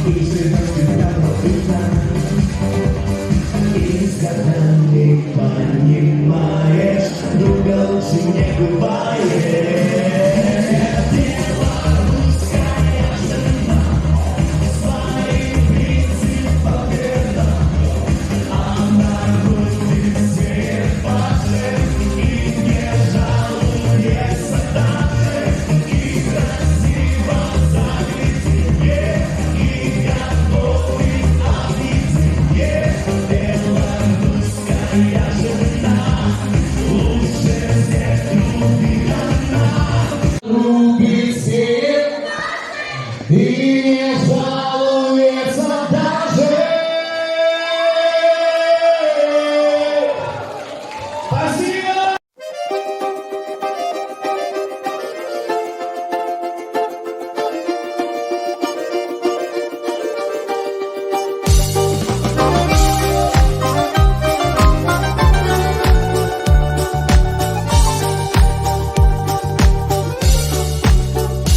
И живешь всегда любовно. Никогда не понимаешь, друга лучше не бывает. Любит всех и не жаль.